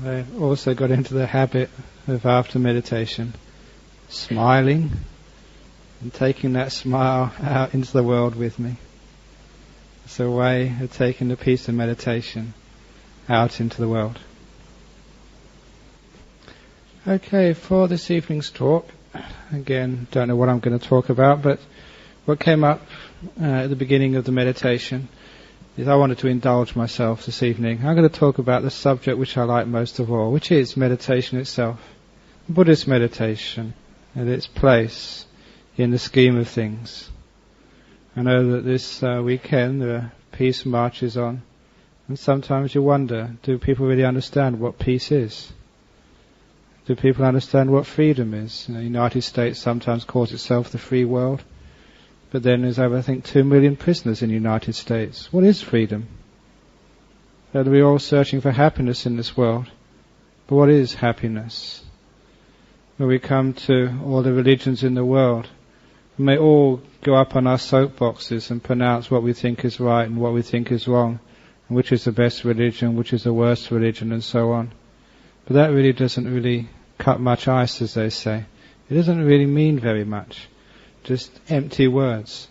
I also got into the habit of, after meditation, smiling and taking that smile out into the world with me. It's a way of taking the peace of meditation out into the world. Okay, for this evening's talk, again, don't know what I'm going to talk about, but what came up at the beginning of the meditation is I wanted to indulge myself this evening. I'm going to talk about the subject which I like most of all, which is meditation itself. Buddhist meditation and its place in the scheme of things. I know that this weekend there are peace marches on, and sometimes you wonder, do people really understand what peace is? Do people understand what freedom is? The United States sometimes calls itself the free world, but then there's over, I think, 2 million prisoners in the United States. What is freedom? We're all searching for happiness in this world, but what is happiness? When we come to all the religions in the world, we may all go up on our soapboxes and pronounce what we think is right and what we think is wrong, and which is the best religion, which is the worst religion, and so on. But that really doesn't really cut much ice, as they say. It doesn't really mean very much. Just empty words.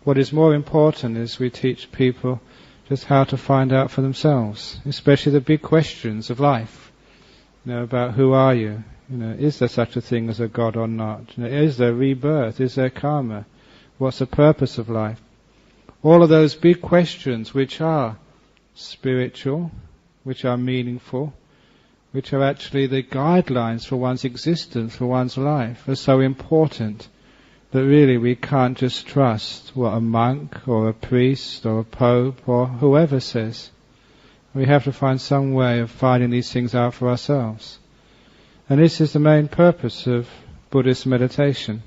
What is more important is we teach people just how to find out for themselves, especially the big questions of life. About who are you? Is there such a thing as a God or not? Is there rebirth? Is there karma? What's the purpose of life? All of those big questions which are spiritual, which are meaningful, which are actually the guidelines for one's existence, for one's life, are so important that really we can't just trust what a monk or a priest or a pope or whoever says. We have to find some way of finding these things out for ourselves. And this is the main purpose of Buddhist meditation.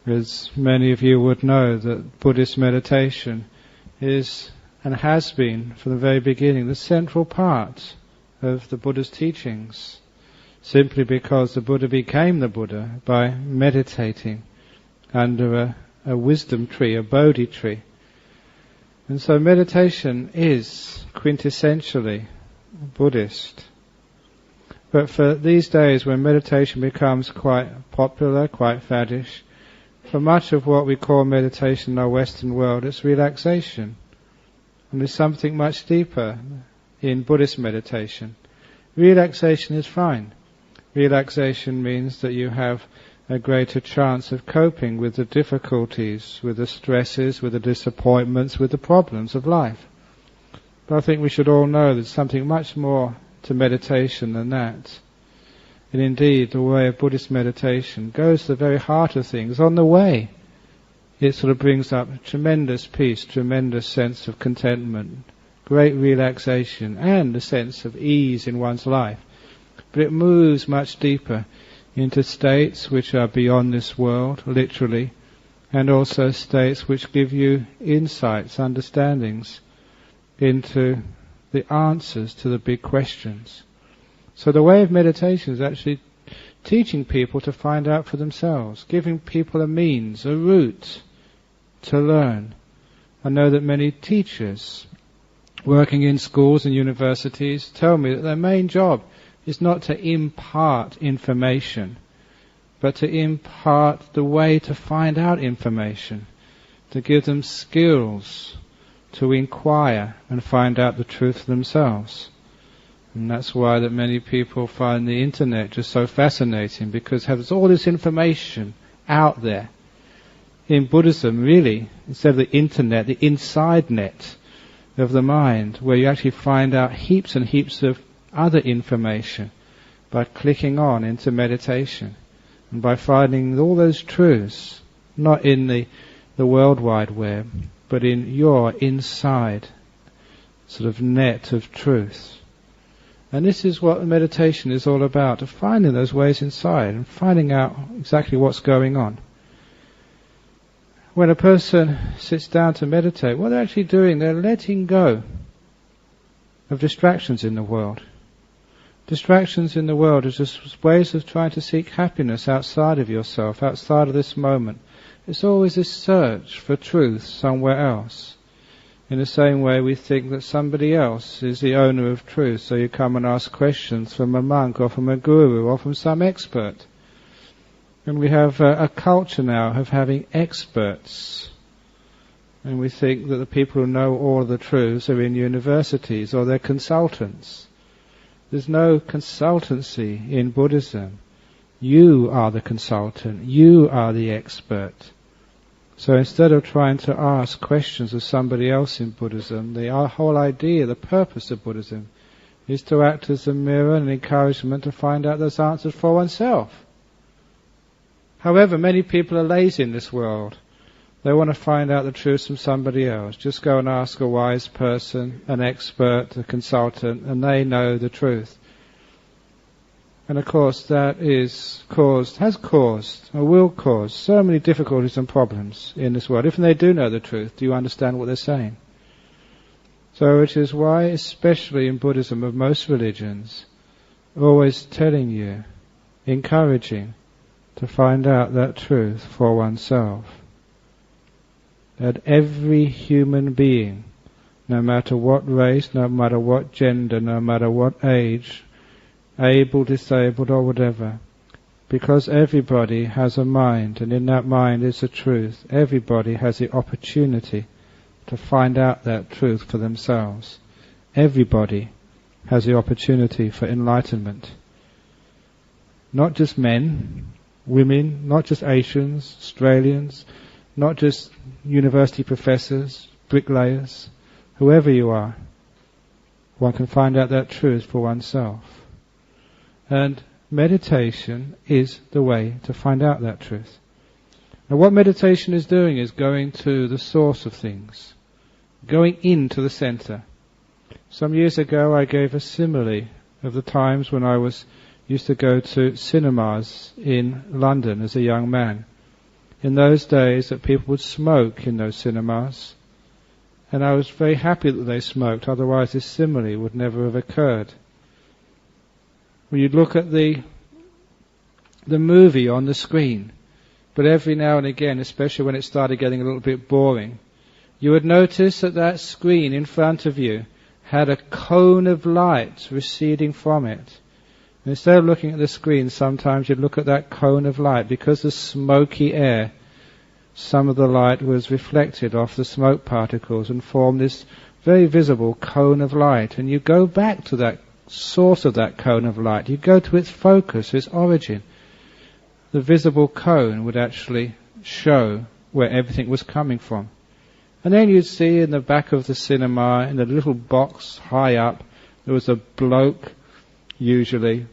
As many of you would know, that Buddhist meditation is and has been from the very beginning the central part of the Buddha's teachings, simply because the Buddha became the Buddha by meditating under a wisdom tree, a Bodhi tree. And so meditation is quintessentially Buddhist. But for these days when meditation becomes quite popular, quite faddish, for much of what we call meditation in our Western world, it's relaxation. And there's something much deeper in Buddhist meditation. Relaxation is fine. Relaxation means that you have a greater chance of coping with the difficulties, with the stresses, with the disappointments, with the problems of life. But I think we should all know there's something much more to meditation than that. And indeed, the way of Buddhist meditation goes to the very heart of things. On the way, it sort of brings up tremendous peace, tremendous sense of contentment, great relaxation, and a sense of ease in one's life. But it moves much deeper into states which are beyond this world, literally, and also states which give you insights, understandings into the answers to the big questions. So the way of meditation is actually teaching people to find out for themselves, giving people a means, a route to learn. I know that many teachers working in schools and universities tell me that their main job is not to impart information, but to impart the way to find out information, to give them skills to inquire and find out the truth for themselves. And that's why that many people find the internet just so fascinating, because there's all this information out there. In Buddhism, really, instead of the internet, the inside net of the mind, where you actually find out heaps and heaps of other information by clicking on into meditation and by finding all those truths, not in the World Wide Web, but in your inside sort of net of truth. And this is what meditation is all about, of finding those ways inside and finding out exactly what's going on. When a person sits down to meditate, what they're actually doing, they're letting go of distractions in the world. Distractions in the world are just ways of trying to seek happiness outside of yourself, outside of this moment. It's always this search for truth somewhere else. In the same way we think that somebody else is the owner of truth, so you come and ask questions from a monk or from a guru or from some expert. And we have a culture now of having experts. And we think that the people who know all of the truths are in universities or they're consultants. There's no consultancy in Buddhism. You are the consultant. You are the expert. So instead of trying to ask questions of somebody else in Buddhism, the whole idea, the purpose of Buddhism, is to act as a mirror and encouragement to find out those answers for oneself. However, many people are lazy in this world. They want to find out the truth from somebody else. Just go and ask a wise person, an expert, a consultant, and they know the truth. And of course that has caused, or will cause, so many difficulties and problems in this world. If they do know the truth, do you understand what they're saying? So which is why, especially in Buddhism of most religions, always telling you, encouraging, to find out that truth for oneself. That every human being, no matter what race, no matter what gender, no matter what age, able, disabled or whatever, because everybody has a mind, and in that mind is the truth, everybody has the opportunity to find out that truth for themselves. Everybody has the opportunity for enlightenment. Not just men, women, not just Asians, Australians, not just university professors, bricklayers, whoever you are, one can find out that truth for oneself. And meditation is the way to find out that truth. Now what meditation is doing is going to the source of things, going into the center. Some years ago I gave a simile of the times when I used to go to cinemas in London as a young man. In those days that people would smoke in those cinemas, and I was very happy that they smoked, otherwise this simile would never have occurred. When you'd look at the movie on the screen, but every now and again, especially when it started getting a little bit boring, you would notice that that screen in front of you had a cone of light receding from it. And instead of looking at the screen, sometimes you'd look at that cone of light. Because the smoky air, some of the light was reflected off the smoke particles and formed this very visible cone of light. And you go back to that source of that cone of light. You go to its focus, its origin. The visible cone would actually show where everything was coming from. And then you'd see in the back of the cinema, in the little box high up, there was a bloke, usually,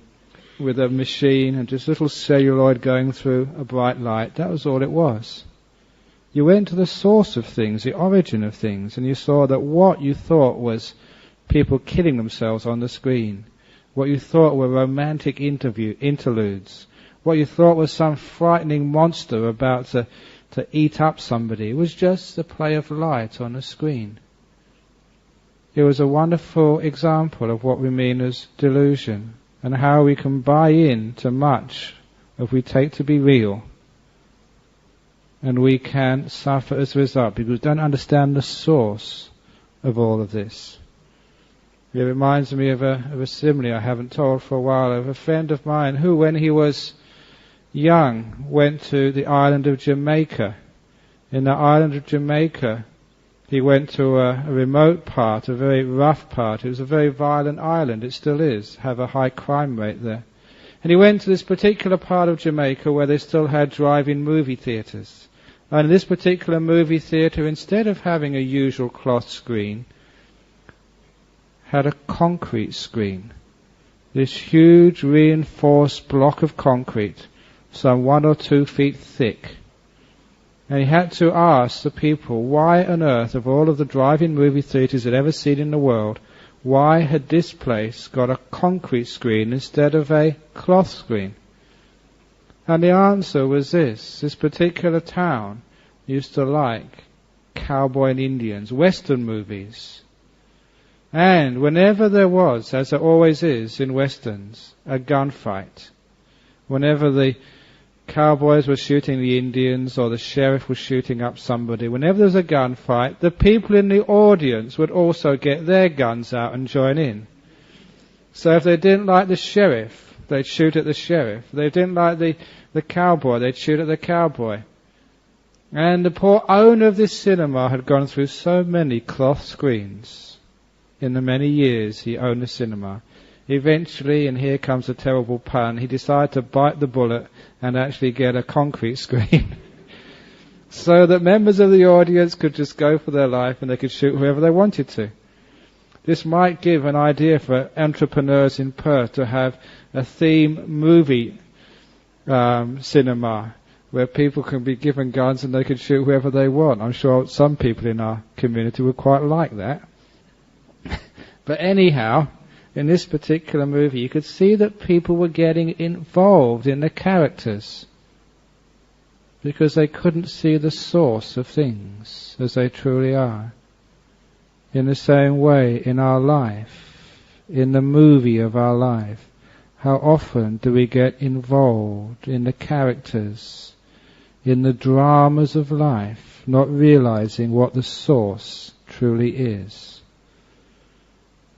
with a machine and just little celluloid going through a bright light. That was all it was. You went to the source of things, the origin of things, and you saw that what you thought was people killing themselves on the screen, what you thought were romantic interludes, what you thought was some frightening monster about to eat up somebody, was just the play of light on a screen. It was a wonderful example of what we mean as delusion, and how we can buy in to much if we take to be real, and we can suffer as a result because we don't understand the source of all of this. It reminds me of a simile I haven't told for a while, of a friend of mine who, when he was young, went to the island of Jamaica. In the island of Jamaica, he went to a remote part, a very rough part. It was a very violent island. It still is. Have a high crime rate there. And he went to this particular part of Jamaica where they still had drive-in movie theatres. And in this particular movie theatre, instead of having a usual cloth screen, had a concrete screen. This huge reinforced block of concrete, some 1 or 2 feet thick. And he had to ask the people, why on earth, of all of the drive-in movie theatres they'd ever seen in the world, why had this place got a concrete screen instead of a cloth screen? And the answer was this particular town used to like cowboy and Indians, Western movies. And whenever there was, as there always is in Westerns, a gunfight, whenever the cowboys were shooting the Indians or the sheriff was shooting up somebody, whenever there was a gunfight, the people in the audience would also get their guns out and join in. So if they didn't like the sheriff, they'd shoot at the sheriff. If they didn't like the cowboy, they'd shoot at the cowboy. And the poor owner of this cinema had gone through so many cloth screens in the many years he owned the cinema. Eventually, and here comes a terrible pun, he decided to bite the bullet and actually get a concrete screen so that members of the audience could just go for their life and they could shoot whoever they wanted to. This might give an idea for entrepreneurs in Perth to have a theme movie cinema where people can be given guns and they can shoot whoever they want. I'm sure some people in our community would quite like that. But anyhow, in this particular movie, you could see that people were getting involved in the characters because they couldn't see the source of things as they truly are. In the same way, in our life, in the movie of our life, how often do we get involved in the characters, in the dramas of life, not realizing what the source truly is?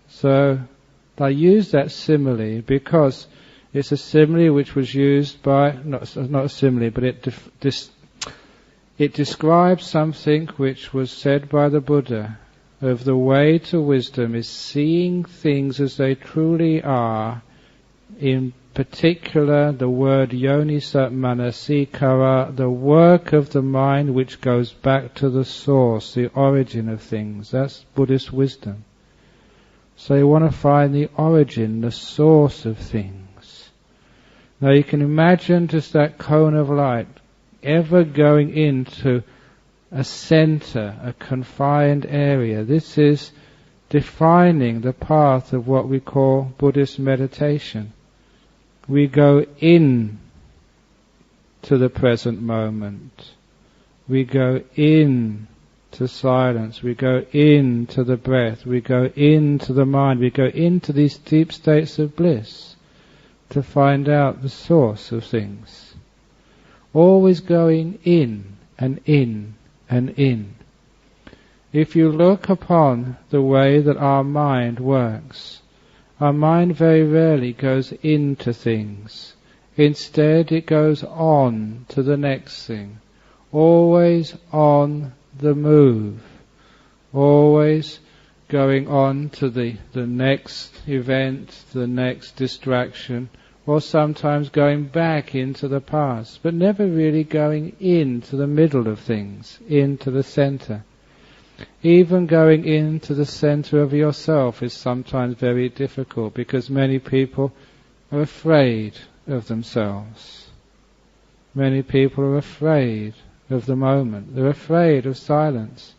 So, I use that simile because it's a simile which was used by, not a simile, but it describes something which was said by the Buddha, of the way to wisdom is seeing things as they truly are, in particular the word yonisa manasikara, the work of the mind which goes back to the source, the origin of things. That's Buddhist wisdom. So you want to find the origin, the source of things. Now you can imagine just that cone of light ever going into a center, a confined area. This is defining the path of what we call Buddhist meditation. We go in to the present moment. We go in to silence. We go into the breath. We go into the mind. We go into these deep states of bliss to find out the source of things. Always going in and in and in. If you look upon the way that our mind works, our mind very rarely goes into things. Instead, it goes on to the next thing. Always on the move. Always going on to the next event, the next distraction, or sometimes going back into the past, but never really going into the middle of things, into the center. Even going into the center of yourself is sometimes very difficult because many people are afraid of themselves. Many people are afraid of the moment. They're afraid of silence.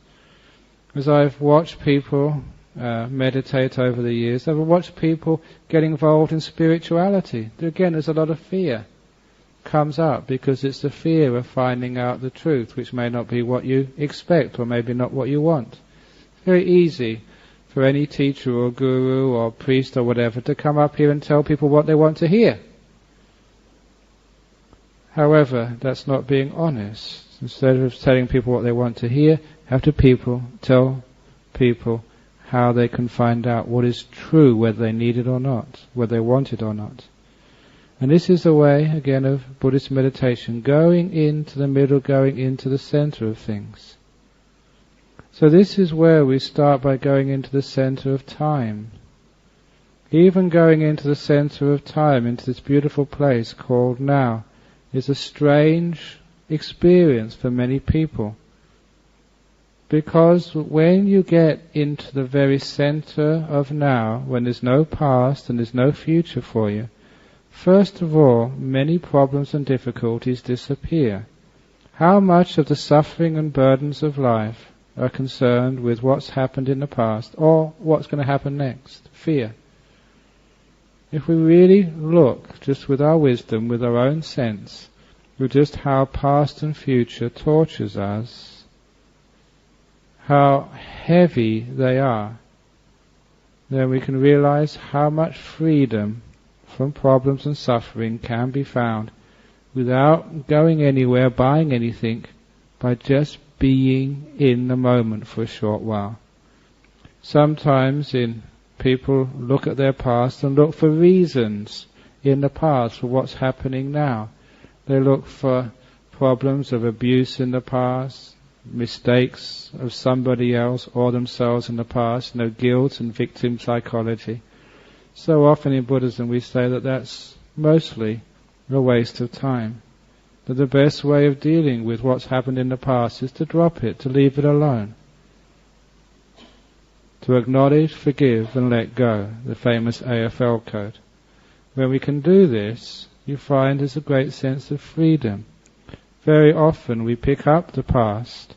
As I've watched people meditate over the years, I've watched people get involved in spirituality. Again, there's a lot of fear comes up because it's the fear of finding out the truth, which may not be what you expect or maybe not what you want. It's very easy for any teacher or guru or priest or whatever to come up here and tell people what they want to hear. However, that's not being honest. Instead of telling people what they want to hear, have to tell people how they can find out what is true, whether they need it or not, whether they want it or not. And this is the way, again, of Buddhist meditation, going into the middle, going into the center of things. So this is where we start by going into the center of time. Even going into the center of time, into this beautiful place called now, is a strange experience for many people. Because when you get into the very center of now, when there's no past and there's no future for you, first of all, many problems and difficulties disappear. How much of the suffering and burdens of life are concerned with what's happened in the past or what's going to happen next? Fear. If we really look, just with our wisdom, with our own sense, with just how past and future tortures us, how heavy they are, then we can realize how much freedom from problems and suffering can be found without going anywhere, buying anything, by just being in the moment for a short while. Sometimes people look at their past and look for reasons in the past for what's happening now. They look for problems of abuse in the past, mistakes of somebody else or themselves in the past, guilt and victim psychology. So often in Buddhism we say that that's mostly a waste of time. That the best way of dealing with what's happened in the past is to drop it, to leave it alone. To acknowledge, forgive and let go, the famous AFL code. When we can do this, you find there's a great sense of freedom. Very often we pick up the past,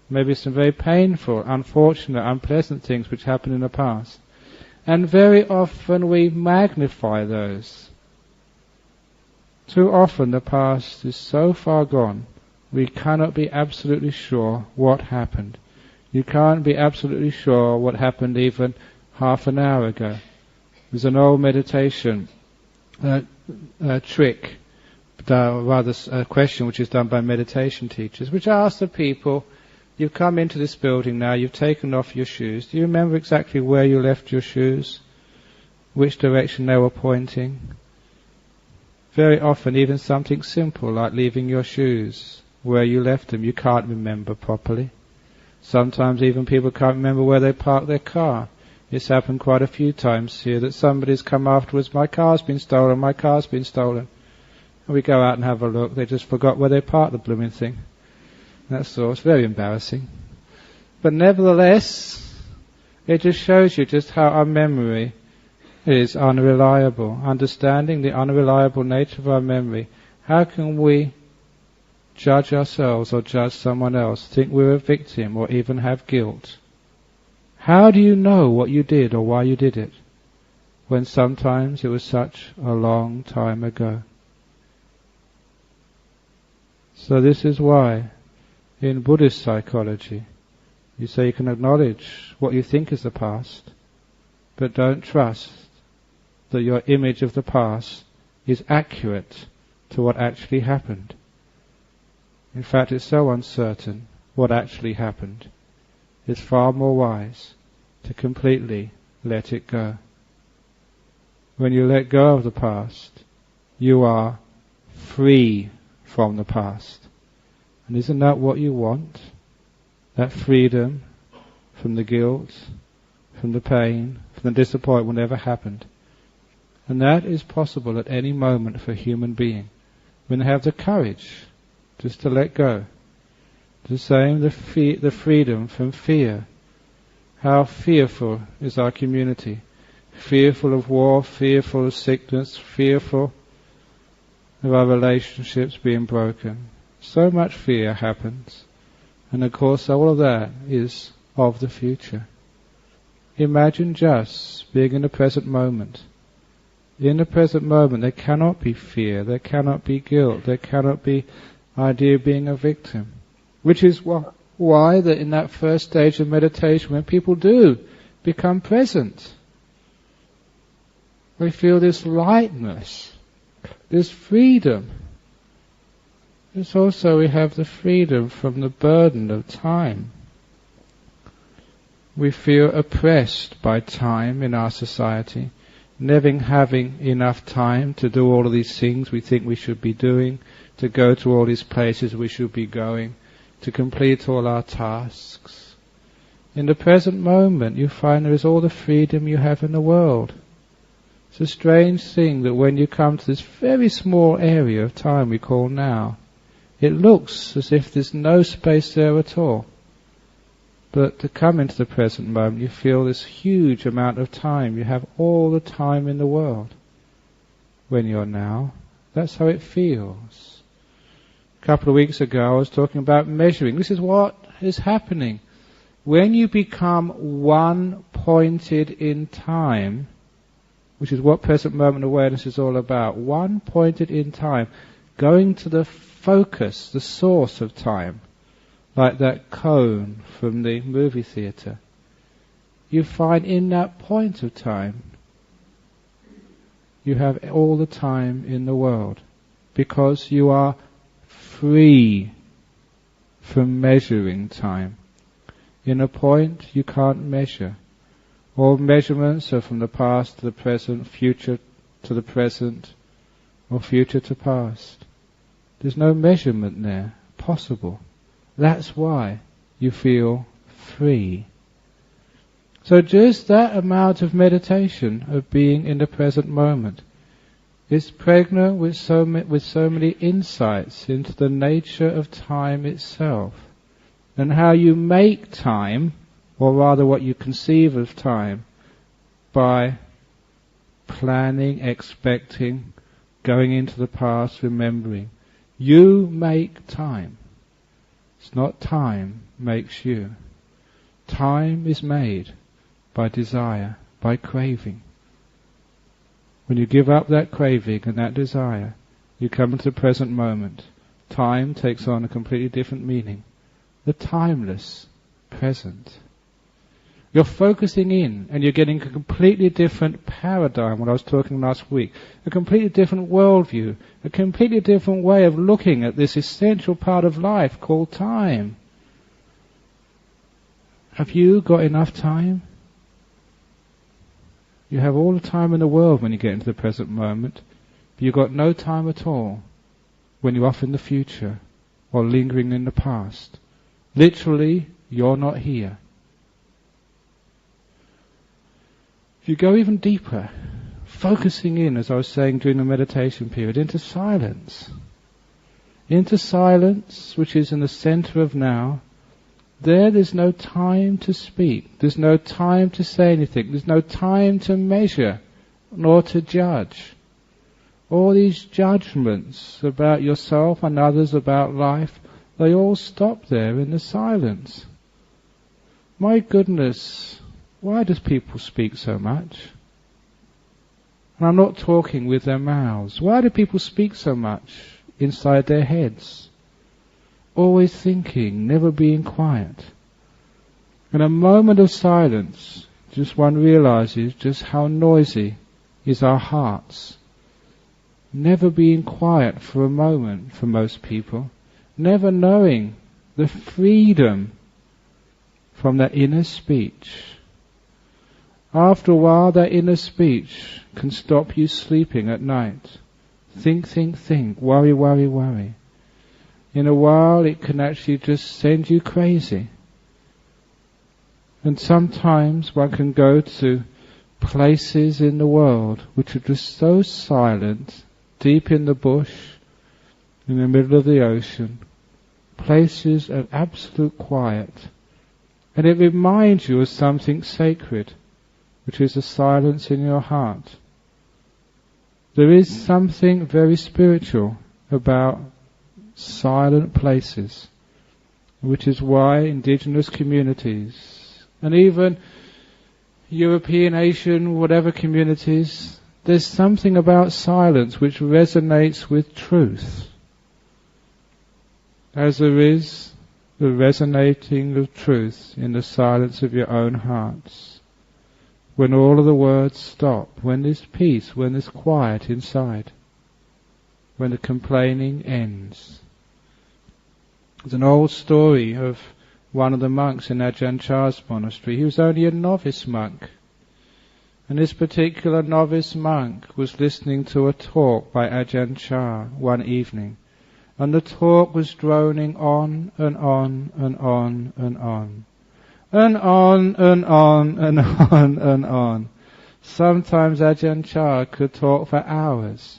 maybe some very painful, unfortunate, unpleasant things which happened in the past, and very often we magnify those. Too often the past is so far gone, we cannot be absolutely sure what happened. You can't be absolutely sure what happened even half an hour ago. There's an old meditation trick, rather a question which is done by meditation teachers, which asks the people, you've come into this building now, you've taken off your shoes. Do you remember exactly where you left your shoes? Which direction they were pointing? Very often even something simple like leaving your shoes, where you left them, you can't remember properly. Sometimes even people can't remember where they parked their car. It's happened quite a few times here that somebody's come afterwards, my car's been stolen, my car's been stolen. And we go out and have a look, they just forgot where they parked the blooming thing. That's all, it's very embarrassing. But nevertheless, it just shows you just how our memory is unreliable. Understanding the unreliable nature of our memory, how can we judge ourselves or judge someone else, think we're a victim or even have guilt? How do you know what you did or why you did it, when sometimes it was such a long time ago? So this is why in Buddhist psychology you say you can acknowledge what you think is the past, but don't trust that your image of the past is accurate to what actually happened. In fact, it's so uncertain what actually happened. It's far more wise to completely let it go. When you let go of the past, you are free from the past. And isn't that what you want? That freedom from the guilt, from the pain, from the disappointment, whatever happened. And that is possible at any moment for a human being, when they have the courage just to let go. The same, the freedom from fear. How fearful is our community? Fearful of war, fearful of sickness, fearful of our relationships being broken. So much fear happens. And of course all of that is of the future. Imagine just being in the present moment. In the present moment there cannot be fear, there cannot be guilt, there cannot be idea of being a victim. Which is why that in that first stage of meditation, when people do become present, we feel this lightness, this freedom. It's also we have the freedom from the burden of time. We feel oppressed by time in our society, never having enough time to do all of these things we think we should be doing, to go to all these places we should be going, to complete all our tasks. In the present moment you find there is all the freedom you have in the world. It's a strange thing that when you come to this very small area of time we call now, it looks as if there's no space there at all. But to come into the present moment you feel this huge amount of time. You have all the time in the world when you're now. That's how it feels. A couple of weeks ago I was talking about measuring. This is what is happening. When you become one-pointed in time, which is what present moment awareness is all about, one-pointed in time, going to the focus, the source of time, like that cone from the movie theatre, you find in that point of time you have all the time in the world. because you are free from measuring time. In a point you can't measure. All measurements are from the past to the present, future to the present, or future to past. There's no measurement there possible. That's why you feel free. So just that amount of meditation, of being in the present moment, is pregnant with so many insights into the nature of time itself, and how you make time, or rather what you conceive of time, by planning, expecting, going into the past, remembering. You make time. It's not time makes you. Time is made by desire, by craving. When you give up that craving and that desire, you come into the present moment. Time takes on a completely different meaning. The timeless present. You're focusing in and you're getting a completely different paradigm, what I was talking last week. A completely different worldview. A completely different way of looking at this essential part of life called time. Have you got enough time? You have all the time in the world when you get into the present moment, but you've got no time at all when you're off in the future or lingering in the past. Literally, you're not here. If you go even deeper, focusing in, as I was saying during the meditation period, into silence, which is in the center of now, there's no time to speak, there's no time to say anything, there's no time to measure, nor to judge. All these judgments about yourself and others, about life, they all stop there in the silence. My goodness, why does people speak so much? And I'm not talking with their mouths. Why do people speak so much inside their heads? Always thinking, never being quiet. In a moment of silence, just one realizes just how noisy is our hearts. Never being quiet for a moment for most people. Never knowing the freedom from that inner speech. After a while, that inner speech can stop you sleeping at night. Think, worry, worry, worry. In a while, it can actually just send you crazy. And sometimes one can go to places in the world which are just so silent, deep in the bush, in the middle of the ocean, places of absolute quiet. And it reminds you of something sacred, which is the silence in your heart. There is something very spiritual about silent places, which is why indigenous communities, and even European, Asian, whatever communities, there's something about silence which resonates with truth, as there is the resonating of truth in the silence of your own hearts. When all of the words stop, when there's peace, when there's quiet inside, when the complaining ends. There's an old story of one of the monks in Ajahn Brahm's monastery. He was only a novice monk. And this particular novice monk was listening to a talk by Ajahn Brahm one evening. And the talk was droning on and on and on and on. And on and on and on and on. Sometimes Ajahn Brahm could talk for hours.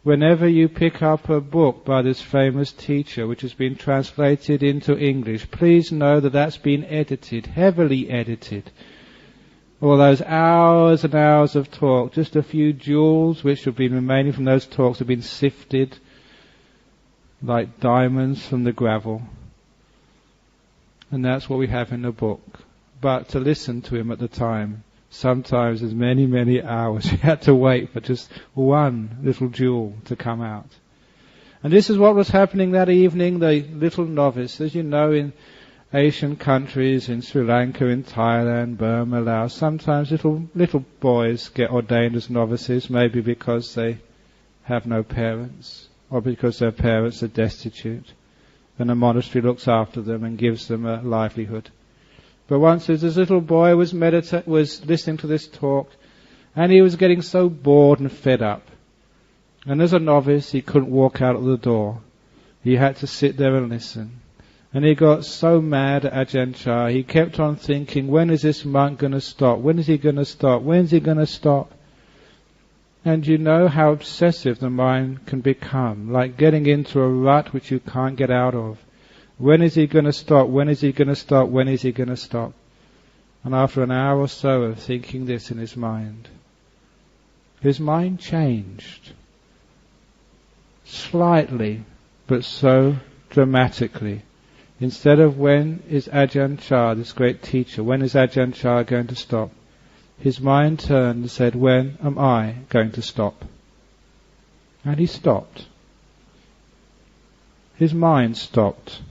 Whenever you pick up a book by this famous teacher which has been translated into English, please know that that's been edited, heavily edited. All those hours and hours of talk, just a few jewels which have been remaining from those talks have been sifted like diamonds from the gravel. And that's what we have in the book. But to listen to him at the time, sometimes there's many, many hours. You had to wait for just one little jewel to come out. And this is what was happening that evening. The little novice, as you know, in Asian countries, in Sri Lanka, in Thailand, Burma, Laos, sometimes little boys get ordained as novices, maybe because they have no parents, or because their parents are destitute, and a monastery looks after them and gives them a livelihood. But once this little boy was listening to this talk, and he was getting so bored and fed up. And as a novice, he couldn't walk out of the door. He had to sit there and listen. And he got so mad at Ajahn Chah, he kept on thinking, when is this monk going to stop? When is he going to stop? When is he going to stop? And you know how obsessive the mind can become, like getting into a rut which you can't get out of. When is he going to stop? When is he going to stop? When is he going to stop? And after an hour or so of thinking this in his mind changed. Slightly, but so dramatically. Instead of when is Ajahn Chah, this great teacher, when is Ajahn Chah going to stop? His mind turned and said, when am I going to stop? And he stopped. His mind stopped.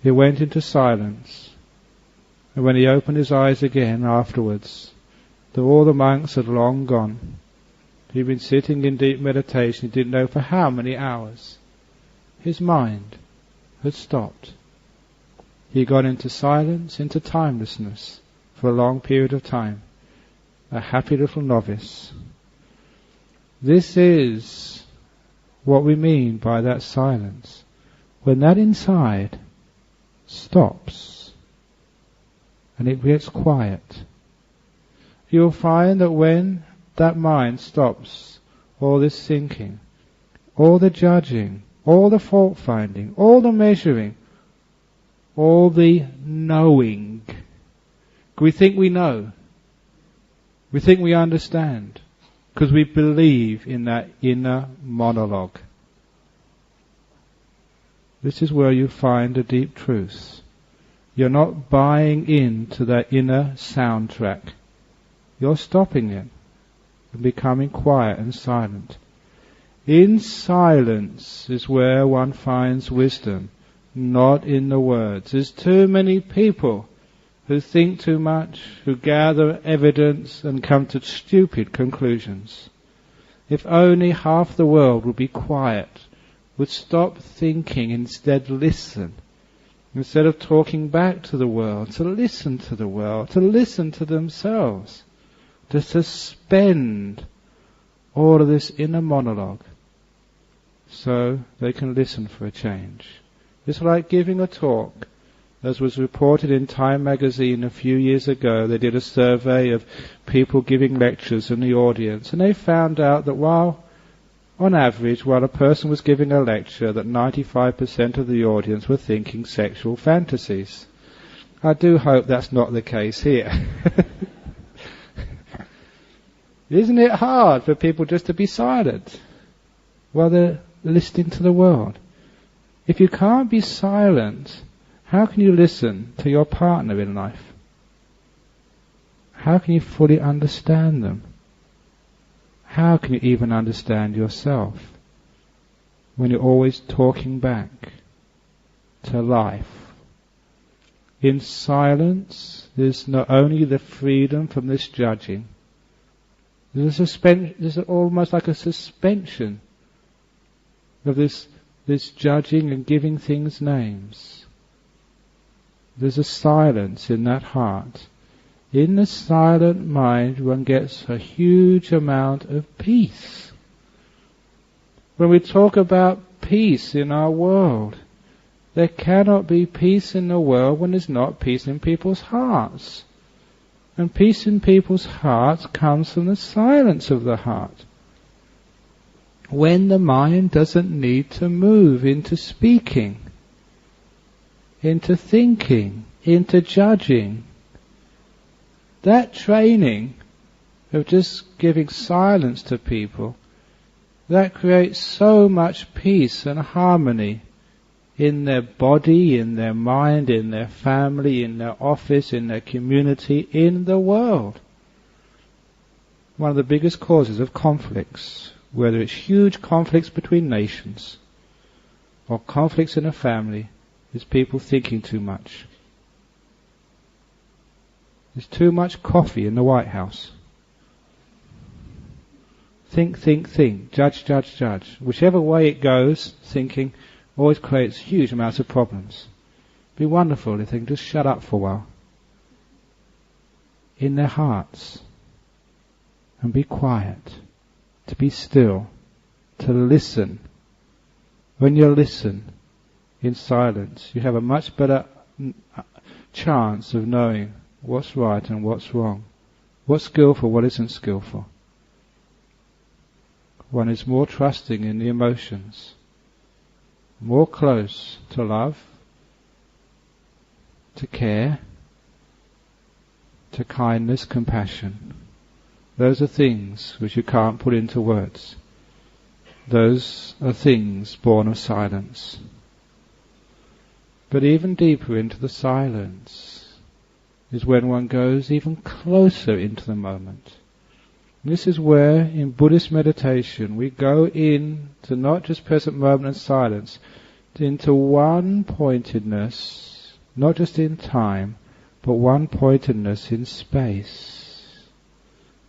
He went into silence. And when he opened his eyes again afterwards, all the monks had long gone. He'd been sitting in deep meditation, he didn't know for how many hours. His mind had stopped. He got into silence, into timelessness, for a long period of time. A happy little novice. This is what we mean by that silence. When that inside stops, and it gets quiet, you'll find that when that mind stops, all this thinking, all the judging, all the fault finding, all the measuring, all the knowing. We think we know. We think we understand. Because we believe in that inner monologue. This is where you find a deep truth. You're not buying into that inner soundtrack. You're stopping it and becoming quiet and silent. In silence is where one finds wisdom, not in the words. There's too many people who think too much, who gather evidence and come to stupid conclusions. If only half the world would be quiet, would stop thinking, instead listen. Instead of talking back to the world, to listen to the world, to listen to themselves, to suspend all of this inner monologue so they can listen for a change. It's like giving a talk. As was reported in Time magazine a few years ago, they did a survey of people giving lectures in the audience, and they found out that on average, while a person was giving a lecture, that 95% of the audience were thinking sexual fantasies. I do hope that's not the case here. Isn't it hard for people just to be silent while they're listening to the world? If you can't be silent, how can you listen to your partner in life? How can you fully understand them? How can you even understand yourself when you're always talking back to life? In silence, there's not only the freedom from this judging, there's almost like a suspension of this judging and giving things names. There's a silence in that heart. In the silent mind, one gets a huge amount of peace. When we talk about peace in our world, there cannot be peace in the world when there's not peace in people's hearts. And peace in people's hearts comes from the silence of the heart. When the mind doesn't need to move into speaking, into thinking, into judging. That training of just giving silence to people, that creates so much peace and harmony in their body, in their mind, in their family, in their office, in their community, in the world. One of the biggest causes of conflicts, whether it's huge conflicts between nations or conflicts in a family, is people thinking too much. There's too much coffee in the White House. Think, judge. Whichever way it goes, thinking always creates huge amounts of problems. Be wonderful if they can just shut up for a while in their hearts and be quiet, to be still, to listen. When you listen in silence, you have a much better chance of knowing what's right and what's wrong, what's skillful, what isn't skillful. One is more trusting in the emotions, more close to love, to care, to kindness, compassion. Those are things which you can't put into words. Those are things born of silence. But even deeper into the silence is when one goes even closer into the moment. This is where, in Buddhist meditation, we go into not just present moment and silence, into one-pointedness, not just in time, but one-pointedness in space,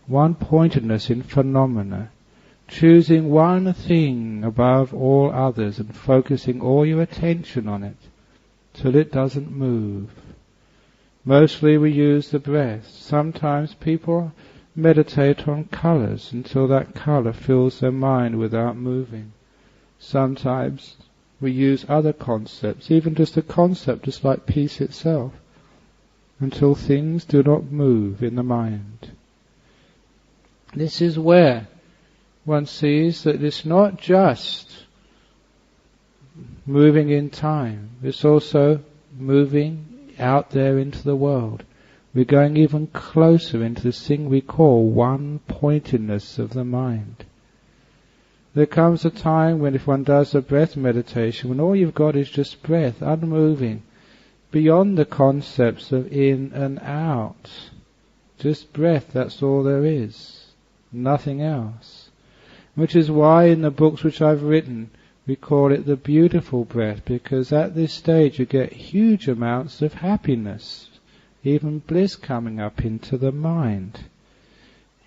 one-pointedness in phenomena, choosing one thing above all others and focusing all your attention on it till it doesn't move. Mostly we use the breath. Sometimes people meditate on colours until that colour fills their mind without moving. Sometimes we use other concepts, even just a concept just like peace itself, until things do not move in the mind. This is where one sees that it's not just moving in time, it's also moving out there into the world. We're going even closer into this thing we call one-pointedness of the mind. There comes a time when if one does a breath meditation, when all you've got is just breath, unmoving, beyond the concepts of in and out. Just breath, that's all there is. Nothing else. Which is why in the books which I've written, we call it the beautiful breath, because at this stage you get huge amounts of happiness, even bliss coming up into the mind.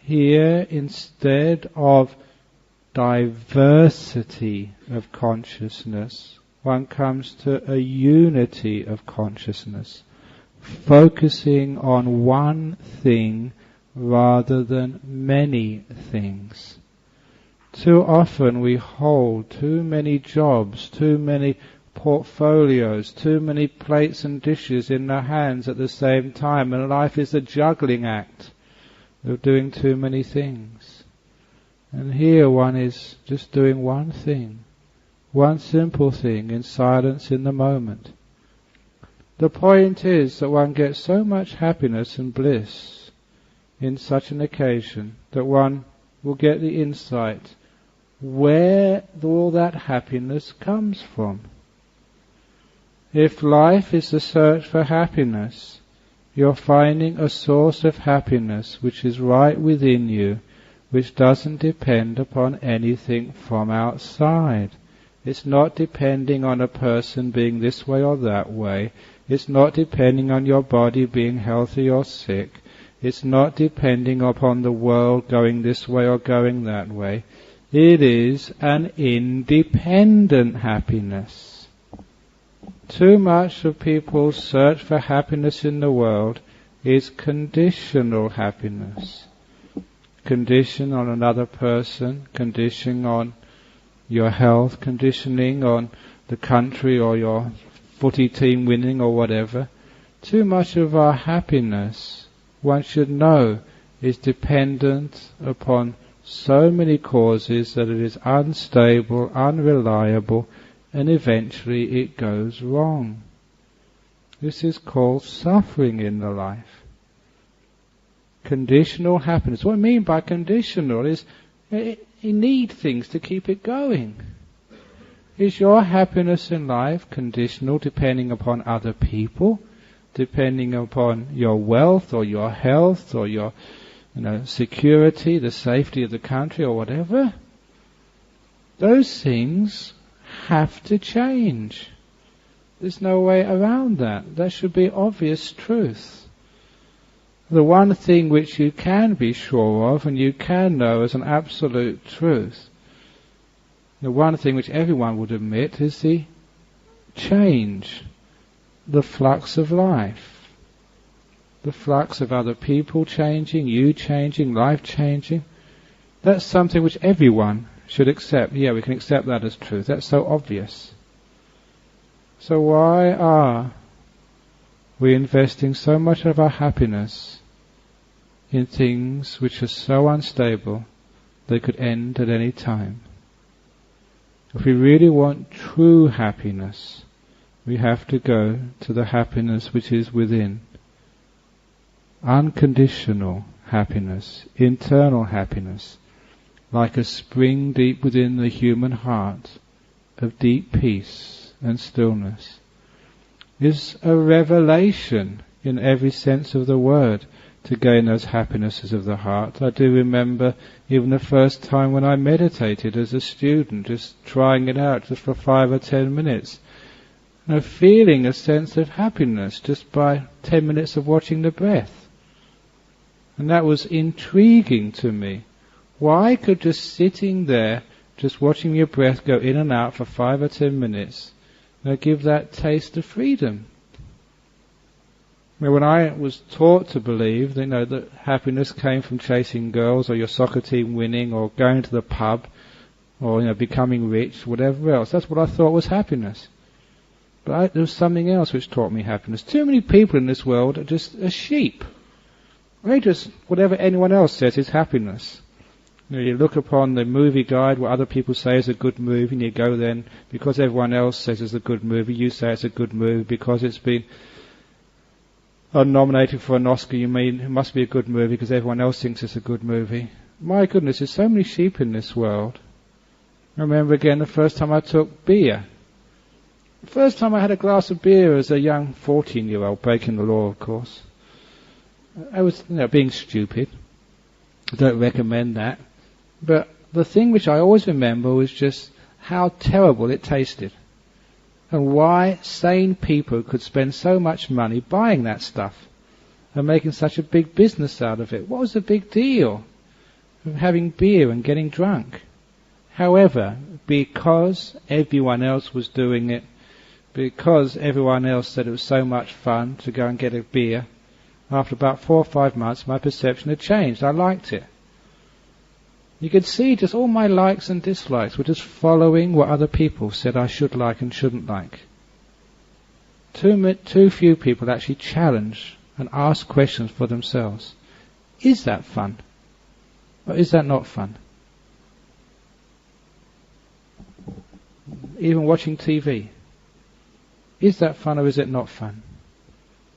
Here, instead of diversity of consciousness, one comes to a unity of consciousness, focusing on one thing rather than many things. Too often we hold too many jobs, too many portfolios, too many plates and dishes in our hands at the same time, and life is a juggling act of doing too many things. And here one is just doing one thing, one simple thing in silence in the moment. The point is that one gets so much happiness and bliss in such an occasion that one will get the insight where all that happiness comes from. If life is the search for happiness, you're finding a source of happiness which is right within you, which doesn't depend upon anything from outside. It's not depending on a person being this way or that way. It's not depending on your body being healthy or sick. It's not depending upon the world going this way or going that way. It is an independent happiness. Too much of people's search for happiness in the world is conditional happiness. Condition on another person, conditioning on your health, conditioning on the country or your footy team winning or whatever. Too much of our happiness, one should know, is dependent upon so many causes that it is unstable, unreliable, and eventually it goes wrong. This is called suffering in the life. Conditional happiness. What I mean by conditional is you need things to keep it going. Is your happiness in life conditional depending upon other people, depending upon your wealth or your health or your security, the safety of the country or whatever? Those things have to change. There's no way around that. That should be obvious truth. The one thing which you can be sure of and you can know as an absolute truth, the one thing which everyone would admit, is the change, the flux of life, the flux of other people changing, you changing, life changing. That's something which everyone should accept. Yeah, we can accept that as truth. That's so obvious. So why are we investing so much of our happiness in things which are so unstable they could end at any time? If we really want true happiness, we have to go to the happiness which is within. Unconditional happiness, internal happiness, like a spring deep within the human heart of deep peace and stillness, is a revelation in every sense of the word to gain those happinesses of the heart. I do remember even the first time when I meditated as a student, just trying it out just for 5 or 10 minutes, feeling a sense of happiness just by 10 minutes of watching the breath. And that was intriguing to me. Why could just sitting there, just watching your breath go in and out for 5 or 10 minutes, give that taste of freedom? When I was taught to believe, that happiness came from chasing girls, or your soccer team winning, or going to the pub, or becoming rich, whatever else, that's what I thought was happiness. But there was something else which taught me happiness. Too many people in this world are just a sheep. They just, whatever anyone else says is happiness. You look upon the movie guide, what other people say is a good movie, and you go then, because everyone else says it's a good movie, you say it's a good movie, because it's been nominated for an Oscar, you mean it must be a good movie because everyone else thinks it's a good movie. My goodness, there's so many sheep in this world. I remember again the first time I took beer. The first time I had a glass of beer as a young 14-year-old, breaking the law, of course. I was, being stupid. I don't recommend that. But the thing which I always remember was just how terrible it tasted. And why sane people could spend so much money buying that stuff and making such a big business out of it. What was the big deal of having beer and getting drunk? However, because everyone else was doing it, because everyone else said it was so much fun to go and get a beer, after about 4 or 5 months my perception had changed. I liked it. You could see just all my likes and dislikes were just following what other people said I should like and shouldn't like. Too few people actually challenge and ask questions for themselves. Is that fun? Or is that not fun? Even watching TV. Is that fun or is it not fun?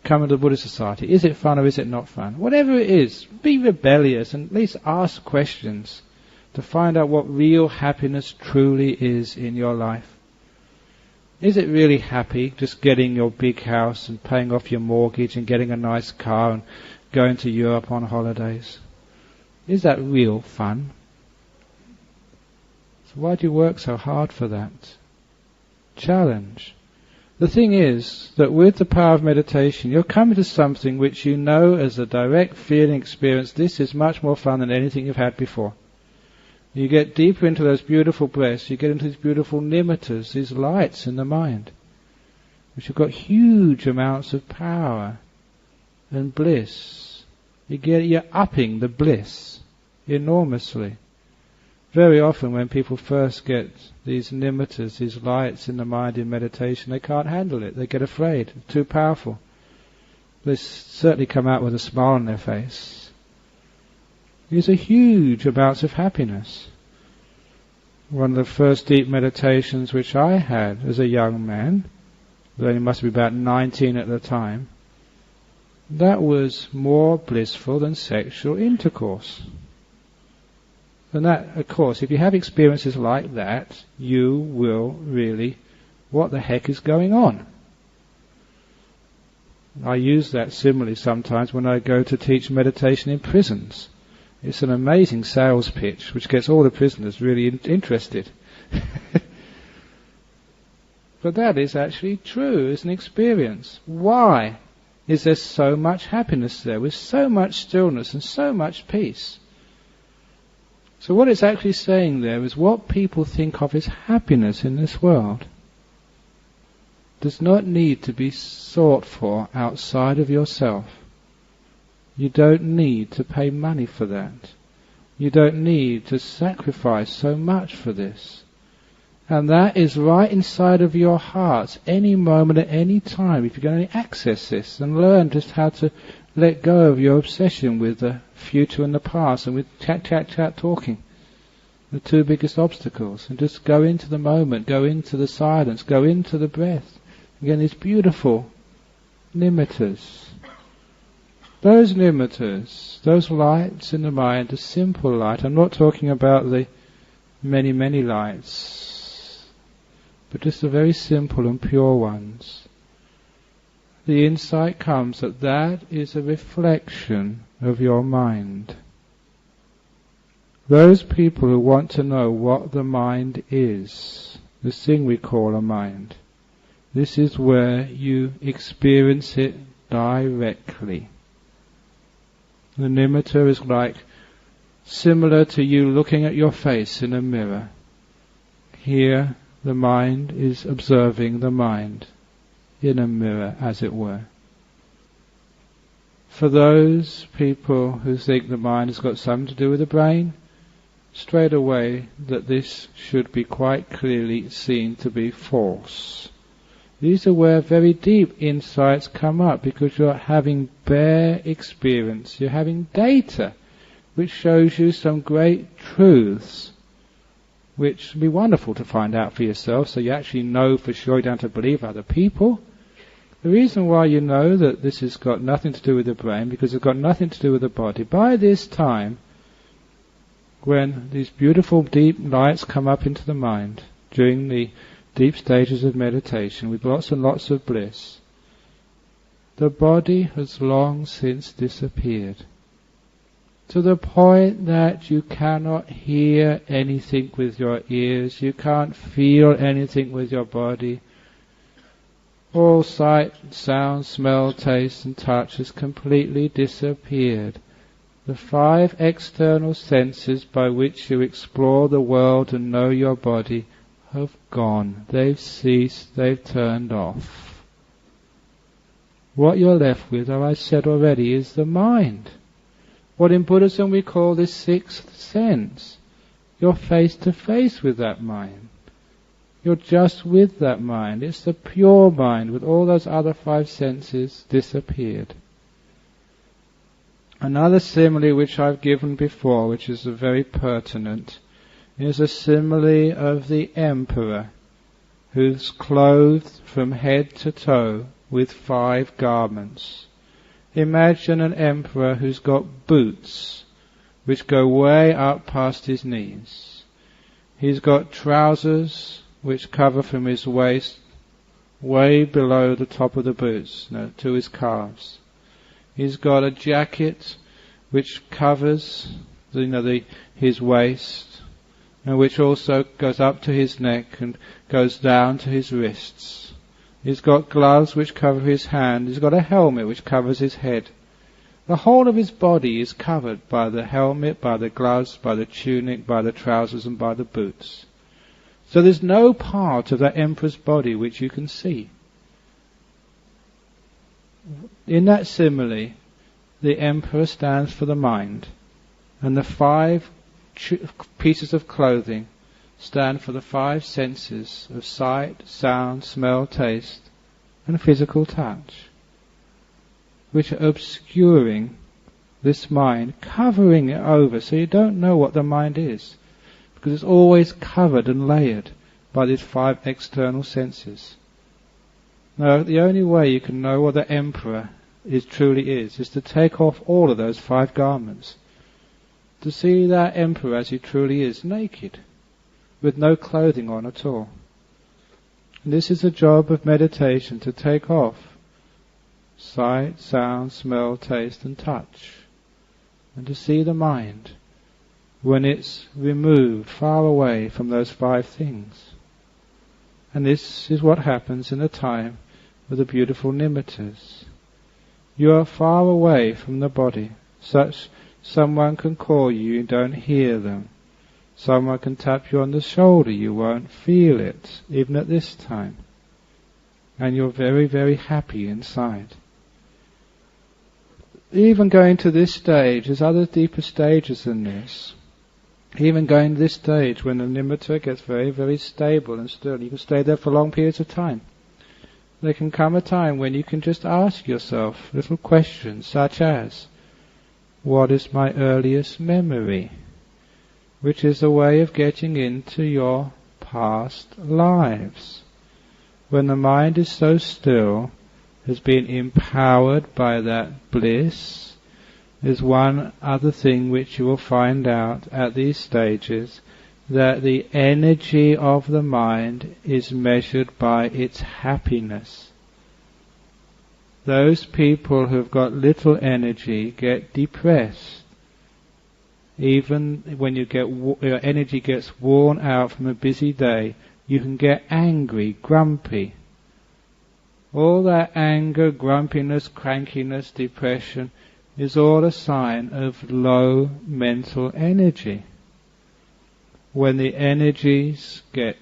Coming to the Buddhist Society. Is it fun or is it not fun? Whatever it is, be rebellious and at least ask questions to find out what real happiness truly is in your life. Is it really happy just getting your big house and paying off your mortgage and getting a nice car and going to Europe on holidays? Is that real fun? So why do you work so hard for that? Challenge. The thing is that with the power of meditation, you're coming to something which you know as a direct feeling experience. This is much more fun than anything you've had before. You get deeper into those beautiful breaths, you get into these beautiful nimittas, these lights in the mind, which have got huge amounts of power and bliss. You're upping the bliss enormously. Very often when people first get these nimittas, these lights in the mind in meditation, they can't handle it. They get afraid. It's too powerful. They certainly come out with a smile on their face. These are huge amounts of happiness. One of the first deep meditations which I had as a young man, I only must be about 19 at the time, that was more blissful than sexual intercourse. And that, of course, if you have experiences like that, you will really, what the heck is going on? I use that simile sometimes when I go to teach meditation in prisons. It's an amazing sales pitch which gets all the prisoners really interested. But that is actually true, it's an experience. Why is there so much happiness there, with so much stillness and so much peace. So what it's actually saying there is what people think of as happiness in this world does not need to be sought for outside of yourself. You don't need to pay money for that. You don't need to sacrifice so much for this. And that is right inside of your heart, any moment, at any time, if you can only access this and learn just how to let go of your obsession with the future and the past and with chat talking, the two biggest obstacles, and just go into the moment, go into the silence, go into the breath. Again, these beautiful nimittas. Those nimittas, those lights in the mind, the simple light. I'm not talking about the many, many lights, but just the very simple and pure ones. The insight comes that that is a reflection of your mind. Those people who want to know what the mind is, this thing we call a mind, this is where you experience it directly. The nimitta is like similar to you looking at your face in a mirror. Here the mind is observing the mind in a mirror, as it were. For those people who think the mind has got something to do with the brain, straight away that this should be quite clearly seen to be false. These are where very deep insights come up, because you're having bare experience, you're having data which shows you some great truths which would be wonderful to find out for yourself, so you actually know for sure, you don't have to believe other people. The reason why you know that this has got nothing to do with the brain, because it's got nothing to do with the body. By this time, when these beautiful deep lights come up into the mind, during the deep stages of meditation, with lots and lots of bliss, the body has long since disappeared, to the point that you cannot hear anything with your ears, you can't feel anything with your body. All sight, sound, smell, taste and touch has completely disappeared. The 5 external senses by which you explore the world and know your body have gone. They've ceased, they've turned off. What you're left with, as I said already, is the mind. What in Buddhism we call this 6th sense. You're face to face with that mind. You're just with that mind. It's the pure mind, with all those other 5 senses disappeared. Another simile which I've given before, which is very pertinent, is a simile of the emperor, who's clothed from head to toe with 5 garments. Imagine an emperor who's got boots which go way up past his knees. He's got trousers which cover from his waist way below the top of the boots, to his calves. He's got a jacket which covers his waist, and which also goes up to his neck and goes down to his wrists. He's got gloves which cover his hand. He's got a helmet which covers his head. The whole of his body is covered by the helmet, by the gloves, by the tunic, by the trousers and by the boots. So there's no part of that emperor's body which you can see. In that simile, the emperor stands for the mind, and the 5 pieces of clothing stand for the 5 senses of sight, sound, smell, taste, and physical touch, which are obscuring this mind, covering it over, so you don't know what the mind is, because it's always covered and layered by these 5 external senses. Now, the only way you can know what the emperor truly is to take off all of those 5 garments, to see that emperor as he truly is, naked, with no clothing on at all. And this is the job of meditation, to take off sight, sound, smell, taste and touch, and to see the mind when it's removed far away from those 5 things. And this is what happens in the time of the beautiful nimittas. You are far away from the body. Someone can call you, you don't hear them. Someone can tap you on the shoulder, you won't feel it, even at this time. And you're very, very happy inside. Even going to this stage, there's other deeper stages than this. Even going to this stage when the nimitta gets very, very stable and still, you can stay there for long periods of time. There can come a time when you can just ask yourself little questions such as, what is my earliest memory? Which is a way of getting into your past lives. When the mind is so still, has been empowered by that bliss, is one other thing which you will find out at these stages, that the energy of the mind is measured by its happiness. Those people who've got little energy get depressed. Even when your energy gets worn out from a busy day, you can get angry, grumpy. All that anger, grumpiness, crankiness, depression is all a sign of low mental energy. When the energies get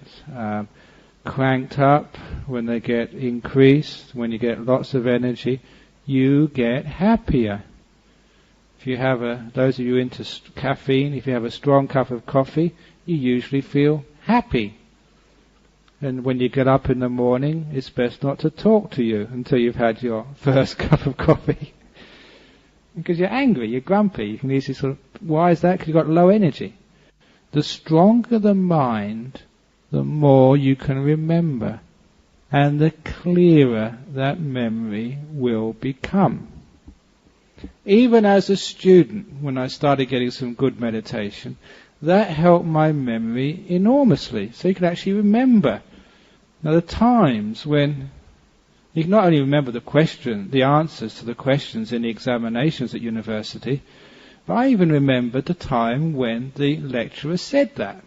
cranked up, when they get increased, when you get lots of energy, you get happier. If you have those of you into caffeine, if you have a strong cup of coffee, you usually feel happy. And when you get up in the morning, it's best not to talk to you until you've had your first cup of coffee. Because you're angry, you're grumpy, you can easily why is that? Because you've got low energy. The stronger the mind, the more you can remember, and the clearer that memory will become. Even as a student, when I started getting some good meditation, that helped my memory enormously. So you can actually remember. Now the times when you can not only remember the answers to the questions in the examinations at university, but I even remembered the time when the lecturer said that.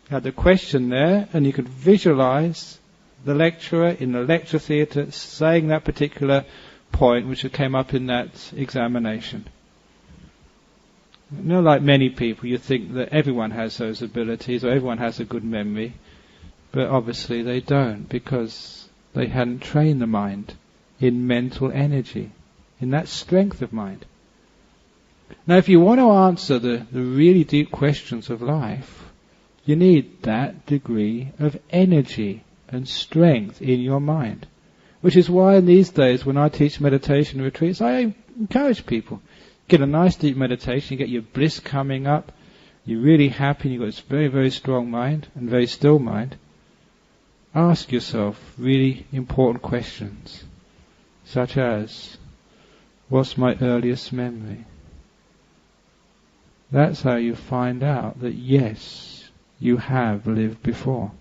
You had the question there, and you could visualize the lecturer in the lecture theatre saying that particular point which came up in that examination. You know, like many people, you think that everyone has those abilities or everyone has a good memory, but obviously they don't, because they hadn't trained the mind in mental energy, in that strength of mind. Now if you want to answer the really deep questions of life, you need that degree of energy and strength in your mind. Which is why in these days when I teach meditation retreats, I encourage people, get a nice deep meditation, you get your bliss coming up, you're really happy, you've got this very, very strong mind and very still mind. Ask yourself really important questions, such as, what's my earliest memory? That's how you find out that yes, you have lived before.